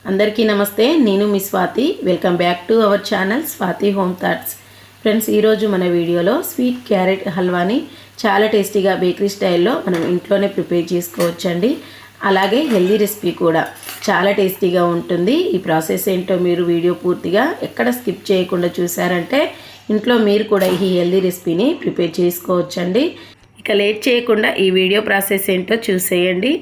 అందరికీ నమస్తే. నేను మీ Swathi. Welcome back to our channel Swathi home thoughts. Friends, ఈరోజు మన వీడియోలో స్వీట్ క్యారెట్ హల్వాని చాలా టేస్టీగా బేకరీ స్టైల్లో మనం ఇంట్లోనే ప్రిపేర్ చేసుకోవచ్చండి. అలాగే హెల్దీ రెసిపీ కూడా చాలా టేస్టీగా ఉంటుంది. ఈ ప్రాసెస్ ఏంటో మీరు వీడియో పూర్తిగా ఎక్కడ స్కిప్ చేయకుండా చూసారంటే ఇంట్లో మీరు కూడా ఈ హెల్దీ రెసిపీని ప్రిపేర్ చేసుకోవచ్చండి. ఇక లేట్ చేయకుండా ఈ వీడియో ప్రాసెస్ ఏంటో చూసేయండి.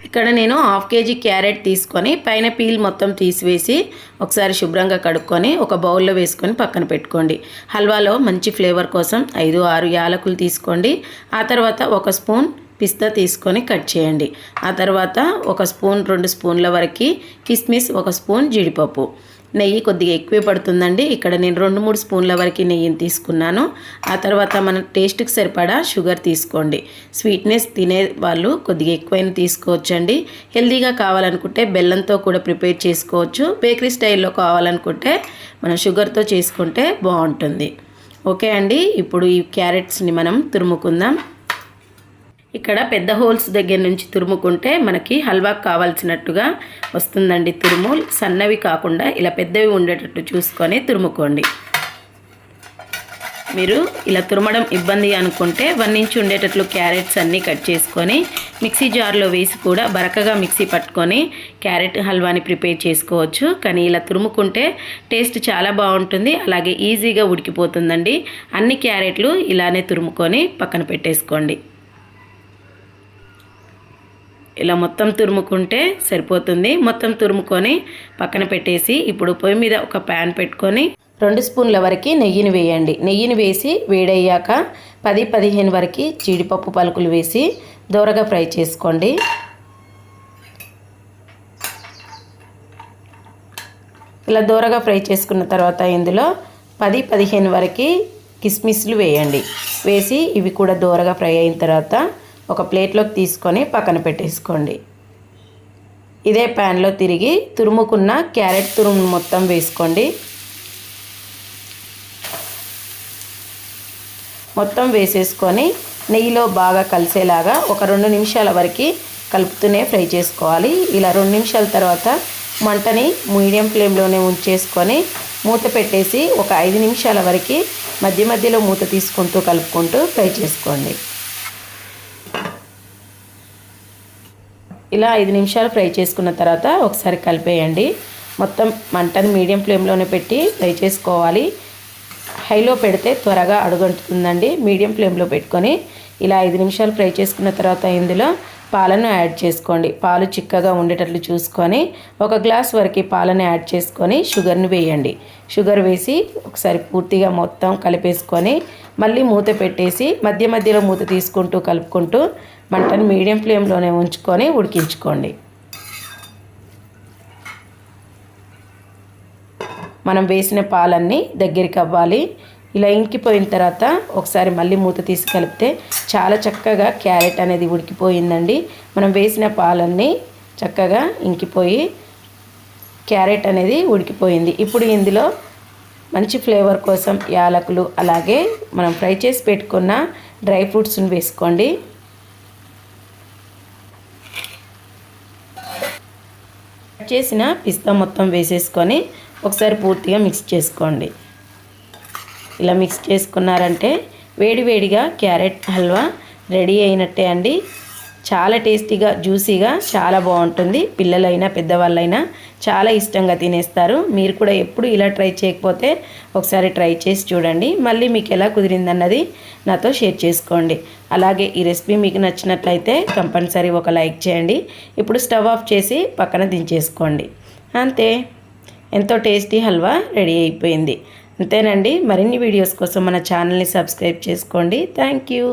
ఇక్కడ నేను 1/2 kg క్యారెట్ తీసుకొని పైన పీల్ మొత్తం తీసివేసి ఒకసారి శుభ్రంగా కడుక్కొని ఒక బౌల్లో వేసుకొని పక్కన పెట్టుకోండి. హల్వాలో మంచి ఫ్లేవర్ కోసం 5-6 యాలకులు తీసుకోండి. ఆ తర్వాత 1 స్పూన్ పిస్తా తీసుకొని కట్ చేయండి. ఆ తర్వాత 1 స్పూన్ 2 స్పూన్ల వరకు కిస్మిస్, 1 స్పూన్ జీడిపప్పు. నెయ్యి కొద్దిగా ఎక్కువే పడుతుందండి. ఇక్కడ నేను 2-3 స్పూన్ల వరకు నెయ్యిని తీసుకున్నాను. ఆ తర్వాత మన టేస్ట్కి సరిపడా షుగర్ తీసుకోండి. స్వీట్నెస్ తినే వాళ్ళు కొద్దిగా ఎక్కువైనా తీసుకోవచ్చండి. హెల్తీగా కావాలనుకుంటే బెల్లంతో కూడా ప్రిపేర్ చేసుకోవచ్చు. బేకరీ స్టైల్లో కావాలనుకుంటే మనం షుగర్తో చేసుకుంటే బాగుంటుంది. ఓకే అండి, ఇప్పుడు ఈ క్యారెట్స్ని మనం తురుముకుందాం. ఇక్కడ పెద్ద హోల్స్ దగ్గర నుంచి తురుముకుంటే మనకి హల్వాకు కావాల్సినట్టుగా వస్తుందండి. తురుము సన్నవి కాకుండా ఇలా పెద్దవి ఉండేటట్టు చూసుకొని తురుముకోండి. మీరు ఇలా తురమడం ఇబ్బంది అనుకుంటే 1 ఇంచ్ ఉండేటట్లు క్యారెట్స్ అన్నీ కట్ చేసుకొని మిక్సీ జార్లో వేసి కూడా బరకగా మిక్సీ పట్టుకొని క్యారెట్ హల్వాని ప్రిపేర్ చేసుకోవచ్చు. కానీ ఇలా తురుముకుంటే టేస్ట్ చాలా బాగుంటుంది. అలాగే ఈజీగా ఉడికిపోతుందండి. అన్ని క్యారెట్లు ఇలానే తురుముకొని పక్కన పెట్టేసుకోండి. ఇలా మొత్తం తురుముకుంటే సరిపోతుంది. మొత్తం తురుముకొని పక్కన పెట్టేసి ఇప్పుడు పొయ్యి మీద ఒక ప్యాన్ పెట్టుకొని 2 స్పూన్ల వరకు నెయ్యిని వేయండి. నెయ్యిని వేసి వేడయ్యాక 10-15 వరకు జీడిపప్పు పలుకులు వేసి దోరగా ఫ్రై చేసుకోండి. ఇలా దోరగా ఫ్రై చేసుకున్న తర్వాత ఇందులో 10-15 వరకు కిస్మిస్లు వేయండి. వేసి ఇవి కూడా దోరగా ఫ్రై అయిన తర్వాత ఒక ప్లేట్లోకి తీసుకొని పక్కన పెట్టేసుకోండి. ఇదే ప్యాన్లో తిరిగి తురుముకున్న క్యారెట్ తురుము మొత్తం వేసుకోండి. మొత్తం వేసేసుకొని నెయ్యిలో బాగా కలిసేలాగా ఒక 2 నిమిషాల వరకు కలుపుతూనే ఫ్రై చేసుకోవాలి. ఇలా 2 నిమిషాల తర్వాత మంటని మీడియం ఫ్లేమ్లోనే ఉంచేసుకొని మూత పెట్టేసి ఒక 5 నిమిషాల వరకు మధ్య మధ్యలో మూత తీసుకుంటూ కలుపుకుంటూ ఫ్రై చేసుకోండి. ఇలా 5 నిమిషాలు ఫ్రై చేసుకున్న తర్వాత ఒకసారి కలిపేయండి. మొత్తం మంటని మీడియం ఫ్లేమ్లోనే పెట్టి ఫ్రై చేసుకోవాలి. హైలో పెడితే త్వరగా అడుగంటుతుందండి. మీడియం ఫ్లేమ్లో పెట్టుకొని ఇలా 5 నిమిషాలు ఫ్రై చేసుకున్న తర్వాత ఇందులో పాలను యాడ్ చేసుకోండి. పాలు చిక్కగా ఉండేటట్లు చూసుకొని 1 గ్లాస్ వరకు పాలను యాడ్ చేసుకొని షుగర్ని వేయండి. షుగర్ వేసి ఒకసారి పూర్తిగా మొత్తం కలిపేసుకొని మళ్ళీ మూత పెట్టేసి మధ్య మధ్యలో మూత తీసుకుంటూ కలుపుకుంటూ మంటను మీడియం ఫ్లేమ్లోనే ఉంచుకొని ఉడికించుకోండి. మనం వేసిన పాలన్నీ దగ్గరికి అవ్వాలి. ఇలా ఇంకిపోయిన తర్వాత ఒకసారి మళ్ళీ మూత తీసి కలిపితే చాలా చక్కగా క్యారెట్ అనేది ఉడికిపోయిందండి. మనం వేసిన పాలన్నీ చక్కగా ఇంకిపోయి క్యారెట్ అనేది ఉడికిపోయింది. ఇప్పుడు ఇందులో మంచి ఫ్లేవర్ కోసం యాలకులు అలాగే మనం ఫ్రై చేసి పెట్టుకున్న డ్రై ఫ్రూట్స్ని వేసుకోండి. కట్ చేసిన పిస్తా మొత్తం వేసేసుకొని ఒకసారి పూర్తిగా మిక్స్ చేసుకోండి. ఇలా మిక్స్ చేసుకున్నారంటే వేడివేడిగా క్యారెట్ హల్వా రెడీ అయినట్టే అండి. చాలా టేస్టీగా జ్యూసీగా చాలా బాగుంటుంది. పిల్లలైనా పెద్దవాళ్ళైనా చాలా ఇష్టంగా తినేస్తారు. మీరు కూడా ఎప్పుడు ఇలా ట్రై చేయకపోతే ఒకసారి ట్రై చేసి చూడండి. మళ్ళీ మీకు ఎలా కుదిరిందన్నది నాతో షేర్ చేసుకోండి. అలాగే ఈ రెసిపీ మీకు నచ్చినట్లయితే కంపల్సరీ ఒక లైక్ చేయండి. ఇప్పుడు స్టవ్ ఆఫ్ చేసి పక్కన దించేసుకోండి. అంతే, ఎంతో టేస్టీ హల్వా రెడీ అయిపోయింది. అంతేనండి. మరిన్ని వీడియోస్ కోసం మన ఛానల్ని సబ్స్క్రైబ్ చేసుకోండి. Thank you.